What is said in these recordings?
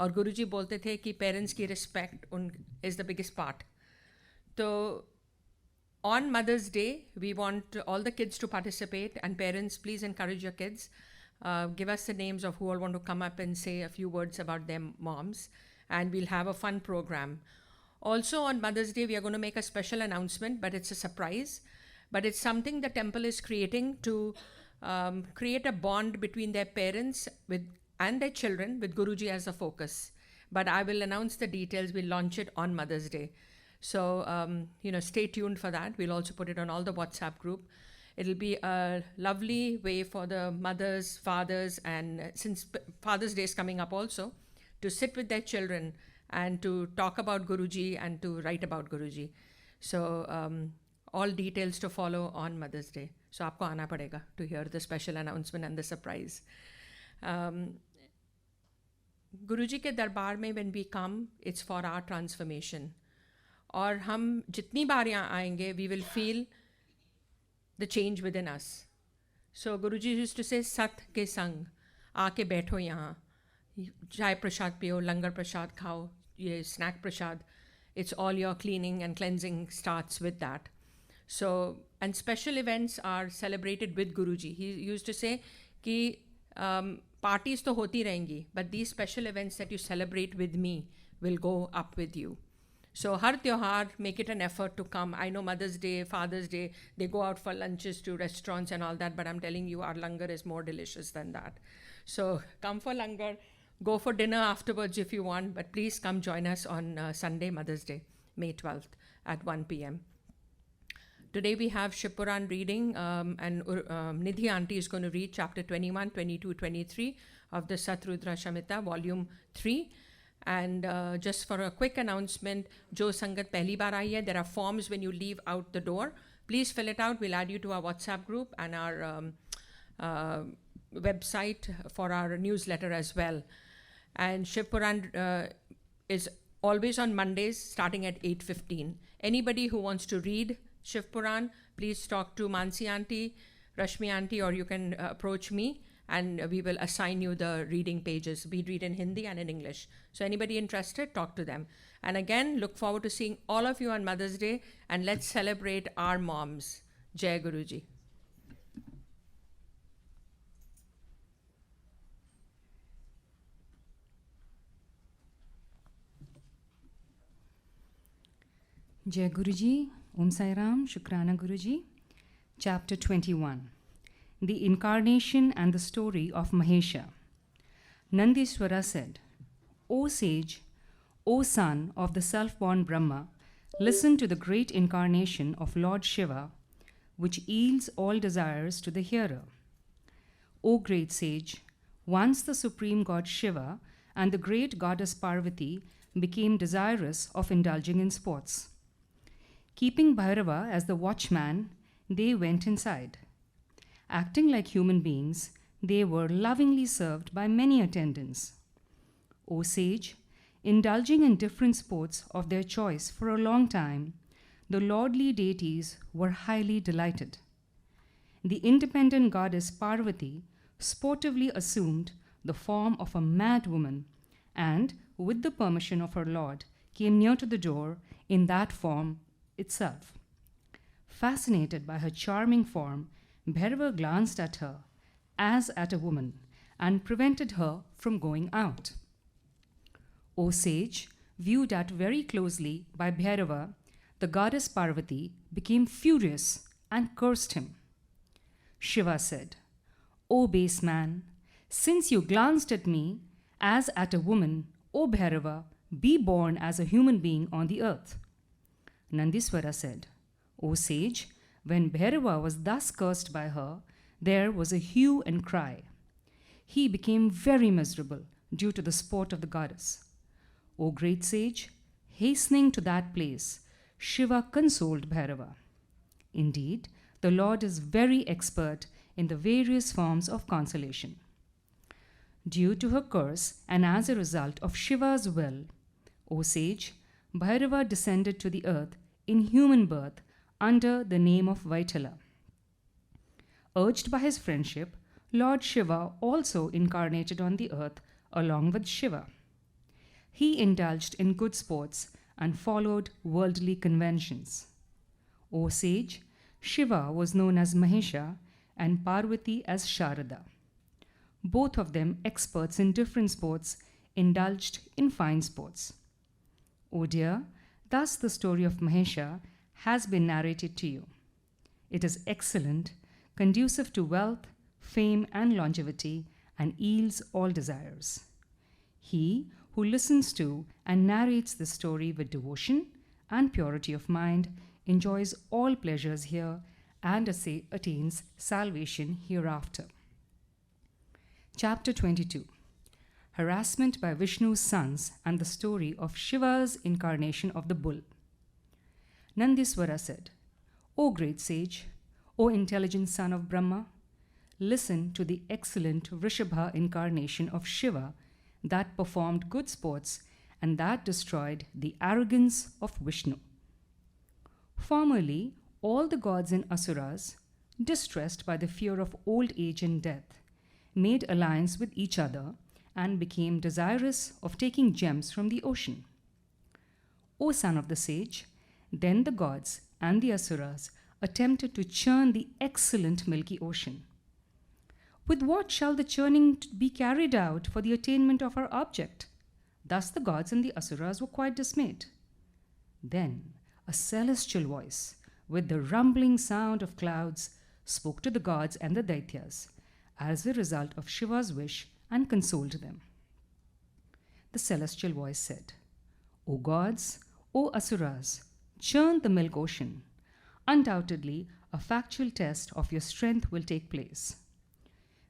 और गुरुजी बोलते थे कि पेरेंट्स की रिस्पेक्ट उन इज़ द बिगेस्ट पार्ट. तो on Mother's Day, we want all the kids to participate, and parents, please encourage your kids. Give us the names of who all want to come up and say a few words about their moms, and we'll have a fun program. Also on Mother's Day, we are going to make a special announcement, but it's a surprise. But it's something the temple is creating to create a bond between their parents and their children with Guruji as a focus. But I will announce the details. We'll launch it on Mother's Day. So, stay tuned for that. We'll also put it on all the WhatsApp group. It'll be a lovely way for the mothers, fathers, and since Father's Day is coming up also, to sit with their children and to talk about Guruji and to write about Guruji. So, all details to follow on Mother's Day. So, aapko aana padega to hear the special announcement and the surprise. Guruji ke darbar mein when we come, it's for our transformation. और हम जितनी बार यहाँ आएंगे we will feel the change within us. So Guruji used to say सत के संग आके बैठो यहाँ, चाय प्रसाद पियो, लंगर प्रसाद खाओ, ये snack Prasad. It's all your cleaning and cleansing starts with that. So, and special events are celebrated with Guruji. He used to say कि parties तो होती रहेंगी, but these special events that you celebrate with me will go up with you. So har tyohar, make it an effort to come. I know Mother's Day, Father's Day, they go out for lunches to restaurants and all that, but I'm telling you, our langar is more delicious than that. So come for langar, go for dinner afterwards if you want, but please come join us on Sunday, Mother's Day, May 12th at 1 p.m. Today we have Shivpuran reading, and Nidhi Aunty is going to read chapter 21, 22, 23 of the SataRudrasamhita, volume 3. And just for a quick announcement, Jo Sangat pehli baar aayi hai, there are forms when you leave out the door. Please fill it out. We'll add you to our WhatsApp group and our website for our newsletter as well. And Shivpuran is always on Mondays starting at 8:15. Anybody who wants to read Shivpuran, please talk to Mansi Aunty, Rashmi Aunty, or you can approach me. And we will assign you the reading pages. We read in Hindi and in English. So anybody interested, talk to them. And again, look forward to seeing all of you on Mother's Day. And let's celebrate our moms. Jai Guruji. Jai Guruji, Om Sai Ram, Shukrana Guruji. Chapter 21. The Incarnation and the Story of Mahesha. Nandiswara said, O sage, O son of the self-born Brahma, listen to the great incarnation of Lord Shiva, which yields all desires to the hearer. O great sage, once the supreme god Shiva and the great goddess Parvati became desirous of indulging in sports. Keeping Bhairava as the watchman, they went inside. Acting like human beings, they were lovingly served by many attendants. O sage, indulging in different sports of their choice for a long time, the lordly deities were highly delighted. The independent goddess Parvati sportively assumed the form of a mad woman and, with the permission of her lord, came near to the door in that form itself. Fascinated by her charming form, Bhairava glanced at her as at a woman and prevented her from going out. O sage, viewed at very closely by Bhairava, the goddess Parvati became furious and cursed him. Shiva said, O base man, since you glanced at me as at a woman, O Bhairava, be born as a human being on the earth. Nandiswara said, O sage, when Bhairava was thus cursed by her, there was a hue and cry. He became very miserable due to the sport of the goddess. O great sage, hastening to that place, Shiva consoled Bhairava. Indeed, the Lord is very expert in the various forms of consolation. Due to her curse and as a result of Shiva's will, O sage, Bhairava descended to the earth in human birth under the name of Vaitala. Urged by his friendship, Lord Shiva also incarnated on the earth along with Shiva. He indulged in good sports and followed worldly conventions. O sage, Shiva was known as Mahesha and Parvati as Sharada. Both of them experts in different sports, indulged in fine sports. O dear, thus the story of Mahesha has been narrated to you. It is excellent, conducive to wealth, fame, and longevity, and yields all desires. He who listens to and narrates the story with devotion and purity of mind enjoys all pleasures here and attains salvation hereafter. Chapter 22. Harassment by Vishnu's sons and the story of Shiva's incarnation of the bull. Nandiswara said, O great sage, O intelligent son of Brahma, listen to the excellent Vrishabha incarnation of Shiva that performed good sports and that destroyed the arrogance of Vishnu. Formerly, all the gods and asuras, distressed by the fear of old age and death, made alliance with each other and became desirous of taking gems from the ocean. O son of the sage, then the gods and the asuras attempted to churn the excellent milky ocean. With what shall the churning be carried out for the attainment of our object? Thus the gods and the asuras were quite dismayed. Then a celestial voice, with the rumbling sound of clouds, spoke to the gods and the Daityas as a result of Shiva's wish and consoled them. The celestial voice said, O gods, O asuras, churn the milk ocean. Undoubtedly, a factual test of your strength will take place.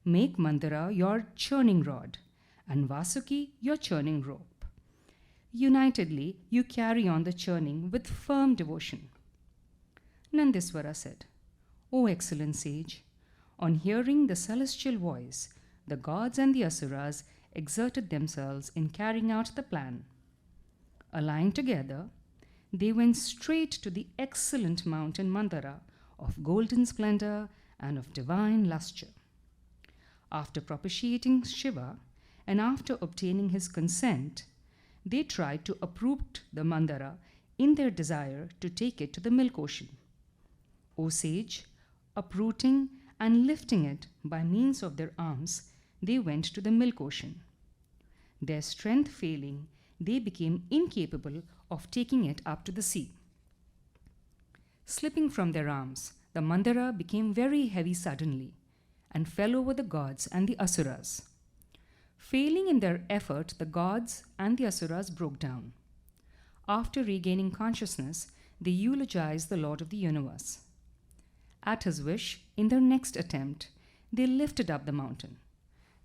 Make Mandara your churning rod, and Vasuki your churning rope. Unitedly, you carry on the churning with firm devotion. Nandiswara said, O excellent sage, on hearing the celestial voice, the gods and the asuras exerted themselves in carrying out the plan. Aligned together, they went straight to the excellent mountain Mandara of golden splendor and of divine lustre. After propitiating Shiva and after obtaining his consent, they tried to uproot the Mandara in their desire to take it to the milk ocean. O sage, uprooting and lifting it by means of their arms, they went to the milk ocean. Their strength failing, they became incapable of taking it up to the sea. Slipping from their arms, the Mandara became very heavy suddenly and fell over the gods and the asuras. Failing in their effort, the gods and the asuras broke down. After regaining consciousness, they eulogized the Lord of the universe. At his wish, in their next attempt, they lifted up the mountain.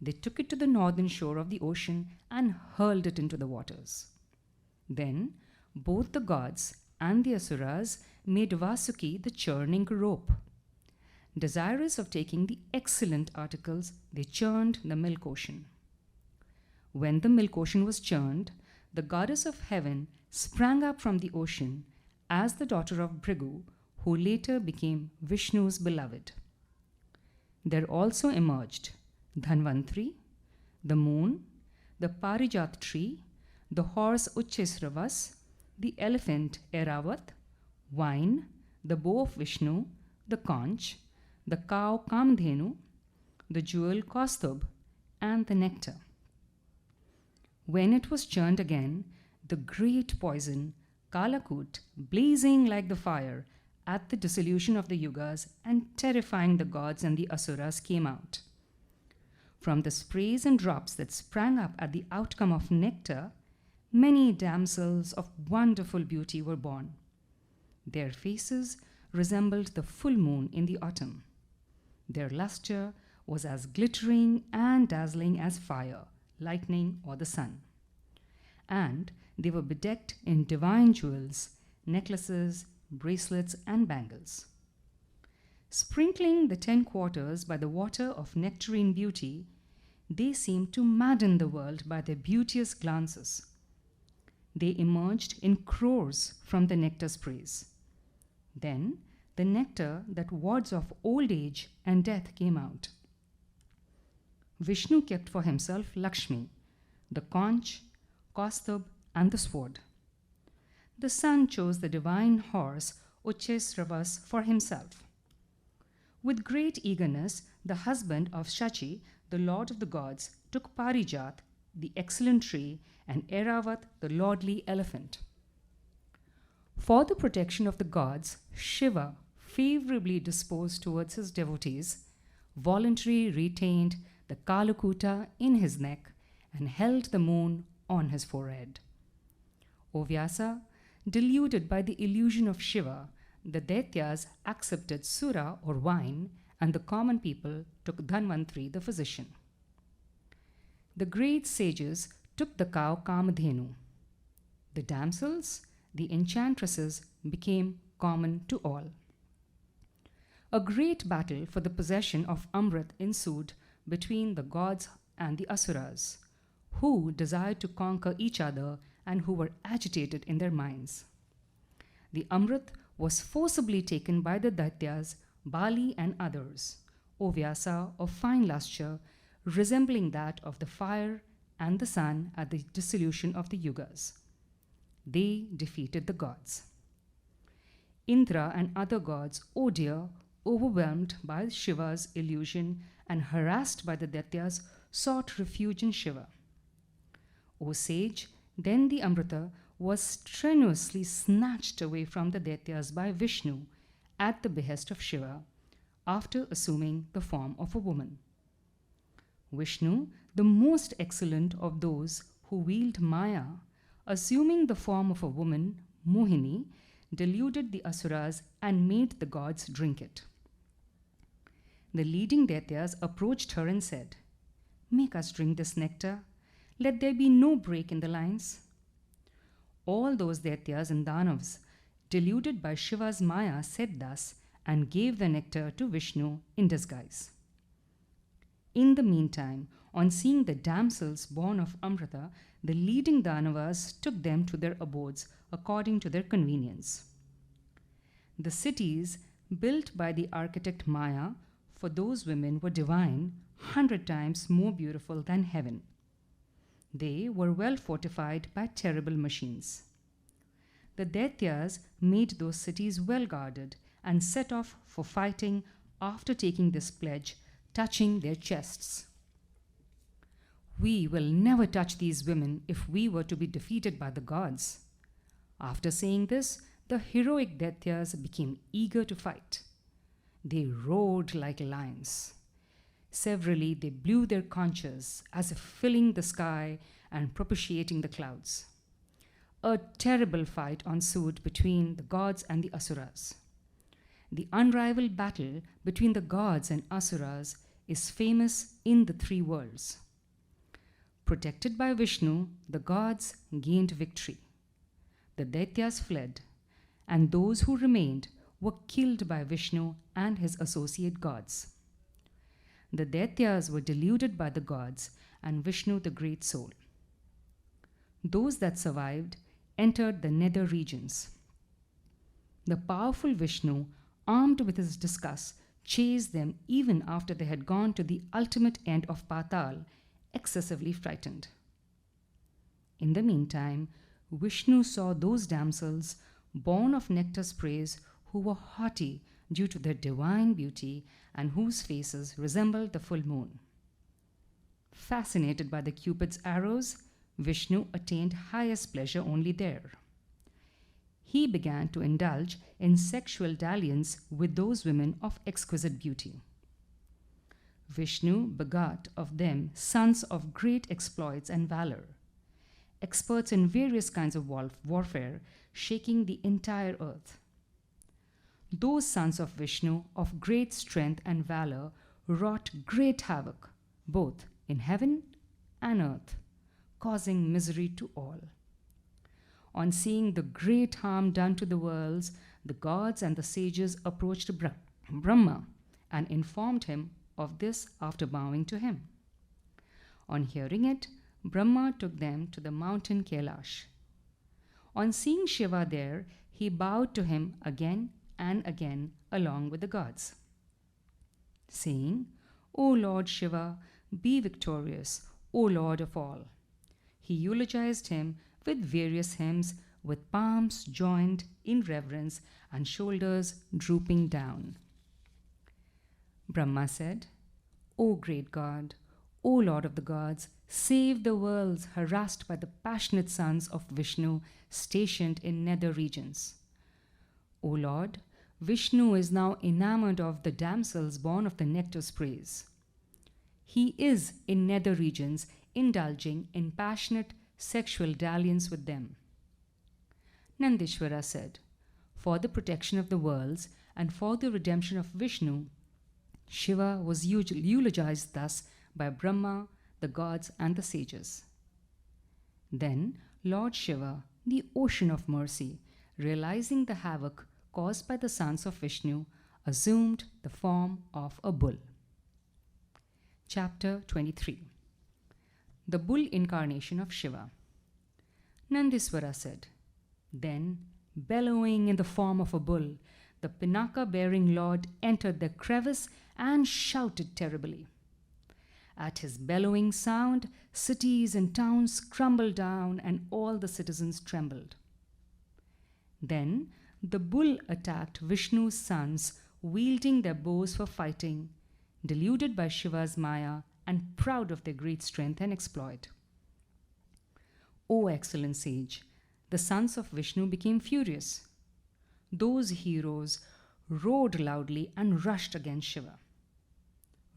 They took it to the northern shore of the ocean and hurled it into the waters. Then, both the gods and the asuras made Vasuki the churning rope. Desirous of taking the excellent articles, they churned the milk ocean. When the milk ocean was churned, the goddess of heaven sprang up from the ocean as the daughter of Bhrigu, who later became Vishnu's beloved. There also emerged Dhanvantri, the moon, the Parijat tree, the horse Uchchesravas, the elephant Airavat, wine, the bow of Vishnu, the conch, the cow Kamdhenu, the jewel Kaustubh, and the nectar. When it was churned again, the great poison, Kalakut, blazing like the fire at the dissolution of the yugas and terrifying the gods and the asuras, came out. From the sprays and drops that sprang up at the outcome of nectar, many damsels of wonderful beauty were born. Their faces resembled the full moon in the autumn. Their luster was as glittering and dazzling as fire, lightning, or the sun. And they were bedecked in divine jewels, necklaces, bracelets, and bangles. Sprinkling the 10 quarters by the water of nectarine beauty, they seemed to madden the world by their beauteous glances. They emerged in crores from the nectar sprays. Then the nectar that wards off old age and death came out. Vishnu kept for himself Lakshmi, the conch, Kaustubh, and the sword. The sun chose the divine horse Uchesravas for himself. With great eagerness, the husband of Shachi, the lord of the gods, took Parijat, the excellent tree, and Airavat, the lordly elephant. For the protection of the gods, Shiva, favorably disposed towards his devotees, voluntarily retained the Kalakuta in his neck and held the moon on his forehead. O Vyasa, deluded by the illusion of Shiva, the Daityas accepted Sura or wine, and the common people took Dhanvantri the physician. The great sages took the cow Kamadhenu. The damsels, the enchantresses, became common to all. A great battle for the possession of Amrit ensued between the gods and the Asuras, who desired to conquer each other and who were agitated in their minds. The Amrit was forcibly taken by the Daityas, Bali and others, O Vyasa, of fine lustre, resembling that of the fire and the sun at the dissolution of the Yugas. They defeated the gods. Indra and other gods, O dear, overwhelmed by Shiva's illusion and harassed by the Daityas, sought refuge in Shiva. O sage, then the Amrita was strenuously snatched away from the Daityas by Vishnu at the behest of Shiva, after assuming the form of a woman. Vishnu, the most excellent of those who wield Maya, assuming the form of a woman, Mohini, deluded the Asuras and made the gods drink it. The leading Daityas approached her and said, "Make us drink this nectar. Let there be no break in the lines." All those Daityas and Danavas, deluded by Shiva's Maya, said thus and gave the nectar to Vishnu in disguise. In the meantime, on seeing the damsels born of Amrita, the leading Danavas took them to their abodes according to their convenience. The cities built by the architect Maya for those women were divine, 100 times more beautiful than heaven. They were well fortified by terrible machines. The Daityas made those cities well guarded and set off for fighting after taking this pledge, touching their chests. "We will never touch these women if we were to be defeated by the gods." After saying this, the heroic Daityas became eager to fight. They roared like lions. Severally, they blew their conches as if filling the sky and propitiating the clouds. A terrible fight ensued between the gods and the Asuras. The unrivaled battle between the gods and Asuras is famous in the 3 worlds. Protected by Vishnu, the gods gained victory. The Daityas fled, and those who remained were killed by Vishnu and his associate gods. The Daityas were deluded by the gods and Vishnu, the great soul. Those that survived entered the nether regions. The powerful Vishnu, armed with his discus, chased them even after they had gone to the ultimate end of Patal, excessively frightened. In the meantime, Vishnu saw those damsels born of nectar sprays who were haughty due to their divine beauty and whose faces resembled the full moon. Fascinated by the Cupid's arrows, Vishnu attained highest pleasure only there. He began to indulge in sexual dalliance with those women of exquisite beauty. Vishnu begot of them sons of great exploits and valor, experts in various kinds of warfare, shaking the entire earth. Those sons of Vishnu of great strength and valor wrought great havoc, both in heaven and earth, causing misery to all. On seeing the great harm done to the worlds, the gods and the sages approached Brahma and informed him of this after bowing to him. On hearing it, Brahma took them to the mountain Kailash. On seeing Shiva there, he bowed to him again and again along with the gods, saying, "O Lord Shiva, be victorious, O Lord of all." He eulogized him with various hymns, with palms joined in reverence and shoulders drooping down. Brahma said, O great God, O Lord of the gods, save the worlds harassed by the passionate sons of Vishnu stationed in nether regions. O Lord, Vishnu is now enamored of the damsels born of the nectar sprays. He is in nether regions indulging in passionate sexual dalliance with them. Nandishvara said, for the protection of the worlds and for the redemption of Vishnu, Shiva was eulogized thus by Brahma, the gods, and the sages. Then Lord Shiva, the ocean of mercy, realizing the havoc caused by the sons of Vishnu, assumed the form of a bull. Chapter 23. The Bull Incarnation of Shiva. Nandiswara said, then, bellowing in the form of a bull, the Pinaka-bearing Lord entered the crevice and shouted terribly. At his bellowing sound, cities and towns crumbled down and all the citizens trembled. Then the bull attacked Vishnu's sons, wielding their bows for fighting, deluded by Shiva's Maya and proud of their great strength and exploit. O excellent sage, the sons of Vishnu became furious. Those heroes roared loudly and rushed against Shiva.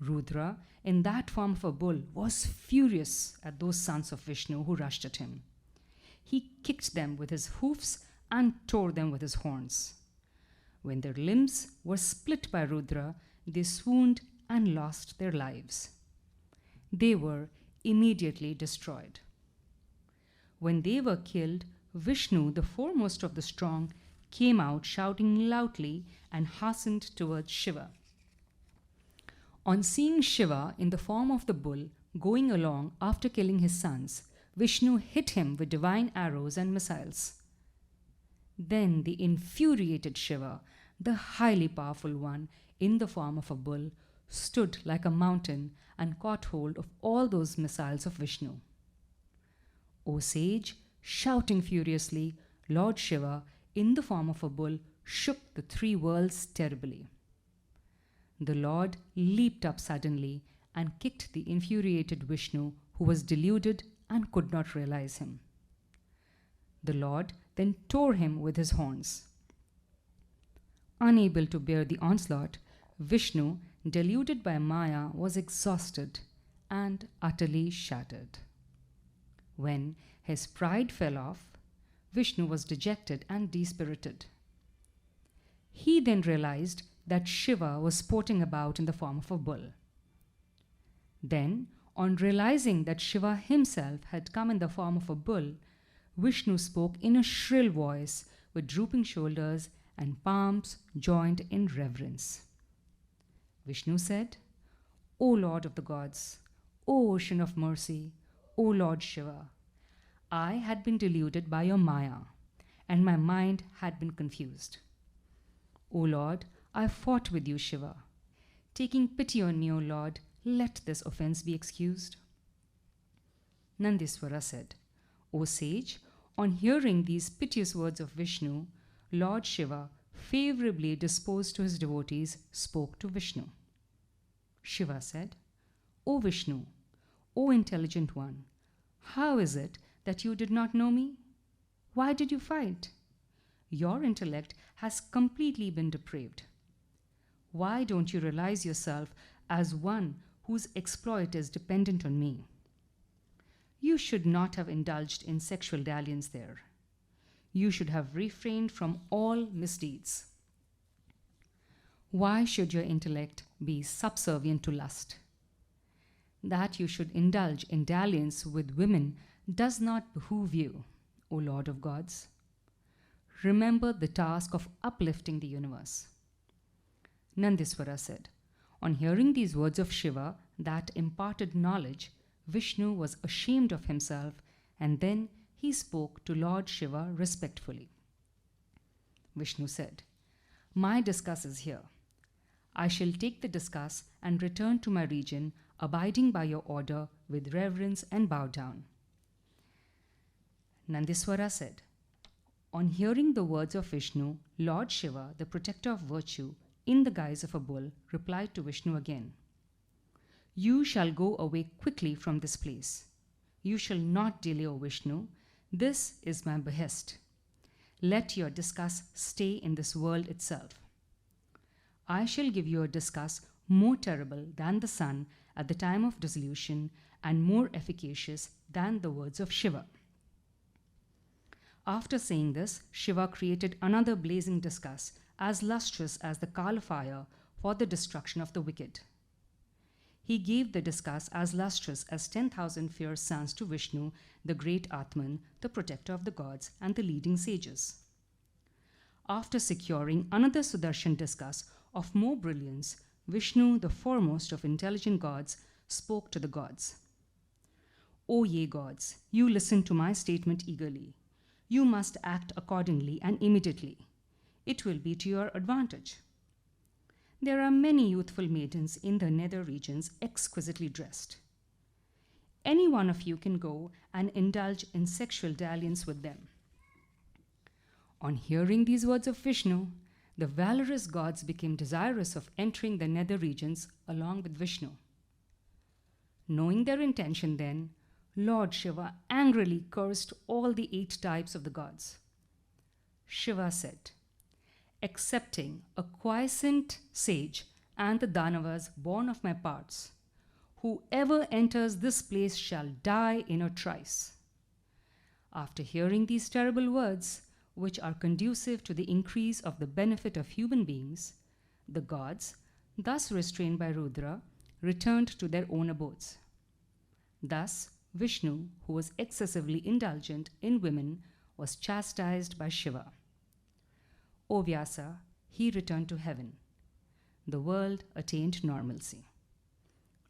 Rudra, in that form of a bull, was furious at those sons of Vishnu who rushed at him. He kicked them with his hoofs and tore them with his horns. When their limbs were split by Rudra, they swooned and lost their lives. They were immediately destroyed. When they were killed, Vishnu, the foremost of the strong, came out shouting loudly and hastened towards Shiva. On seeing Shiva in the form of the bull going along after killing his sons, Vishnu hit him with divine arrows and missiles. Then the infuriated Shiva, the highly powerful one in the form of a bull, stood like a mountain and caught hold of all those missiles of Vishnu. O sage, shouting furiously, Lord Shiva, in the form of a bull, shook the three worlds terribly. The Lord leaped up suddenly and kicked the infuriated Vishnu, who was deluded and could not realize him. The Lord then tore him with his horns. Unable to bear the onslaught, Vishnu, deluded by Maya, was exhausted and utterly shattered. When his pride fell off, Vishnu was dejected and dispirited. He then realized that Shiva was sporting about in the form of a bull. Then, on realizing that Shiva himself had come in the form of a bull, Vishnu spoke in a shrill voice with drooping shoulders and palms joined in reverence. Vishnu said, O Lord of the gods, O ocean of mercy, O Lord Shiva, I had been deluded by your Maya, and my mind had been confused. O Lord, I fought with you, Shiva. Taking pity on me, O Lord, let this offense be excused. Nandiswara said, O sage, on hearing these piteous words of Vishnu, Lord Shiva, favorably disposed to his devotees, spoke to Vishnu. Shiva said, O Vishnu, O intelligent one, how is it that you did not know me? Why did you fight? Your intellect has completely been depraved. Why don't you realize yourself as one whose exploit is dependent on me? You should not have indulged in sexual dalliance there. You should have refrained from all misdeeds. Why should your intellect be subservient to lust? That you should indulge in dalliance with women does not behoove you, O Lord of gods. Remember the task of uplifting the universe. Nandiswara said, on hearing these words of Shiva that imparted knowledge, Vishnu was ashamed of himself, and then he spoke to Lord Shiva respectfully. Vishnu said, my discuss is here. I shall take the discuss and return to my region, abiding by your order with reverence and bow down. Nandiswara said, on hearing the words of Vishnu, Lord Shiva, the protector of virtue, in the guise of a bull, replied to Vishnu again, you shall go away quickly from this place. You shall not delay, O Vishnu. This is my behest. Let your discuss stay in this world itself. I shall give you a discuss more terrible than the sun at the time of dissolution and more efficacious than the words of Shiva. After saying this, Shiva created another blazing discus as lustrous as the Kala fire for the destruction of the wicked. He gave the discus as lustrous as 10,000 fierce suns to Vishnu, the great Atman, the protector of the gods and the leading sages. After securing another Sudarshan discus of more brilliance, Vishnu, the foremost of intelligent gods, spoke to the gods. O ye gods, you listen to my statement eagerly. You must act accordingly and immediately. It will be to your advantage. There are many youthful maidens in the nether regions exquisitely dressed. Any one of you can go and indulge in sexual dalliance with them. On hearing these words of Vishnu, the valorous gods became desirous of entering the nether regions along with Vishnu. Knowing their intention then, Lord Shiva angrily cursed all the 8 types of the gods. Shiva said, excepting a quiescent sage and the Danavas born of my parts, whoever enters this place shall die in a trice. After hearing these terrible words, which are conducive to the increase of the benefit of human beings, the gods, thus restrained by Rudra, returned to their own abodes. Thus, Vishnu, who was excessively indulgent in women, was chastised by Shiva. O Vyasa, he returned to heaven. The world attained normalcy.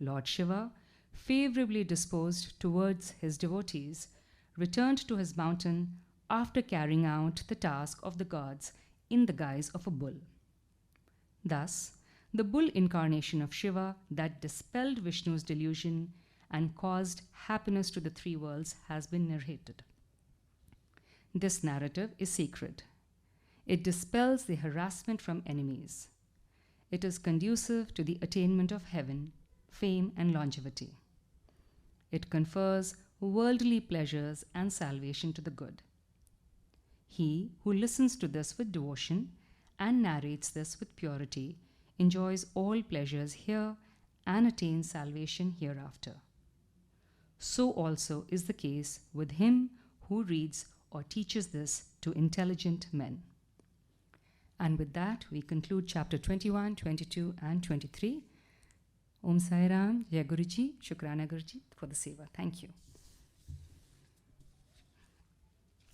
Lord Shiva, favorably disposed towards his devotees, returned to his mountain after carrying out the task of the gods in the guise of a bull. Thus, the bull incarnation of Shiva that dispelled Vishnu's delusion and caused happiness to the 3 worlds has been narrated. This narrative is sacred. It dispels the harassment from enemies. It is conducive to the attainment of heaven, fame, and longevity. It confers worldly pleasures and salvation to the good. He who listens to this with devotion and narrates this with purity enjoys all pleasures here and attains salvation hereafter. So also is the case with him who reads or teaches this to intelligent men. And with that, we conclude chapter 21, 22, and 23. Om Sai Ram, Jai Guruji, Shukrana Guruji for the seva. Thank you.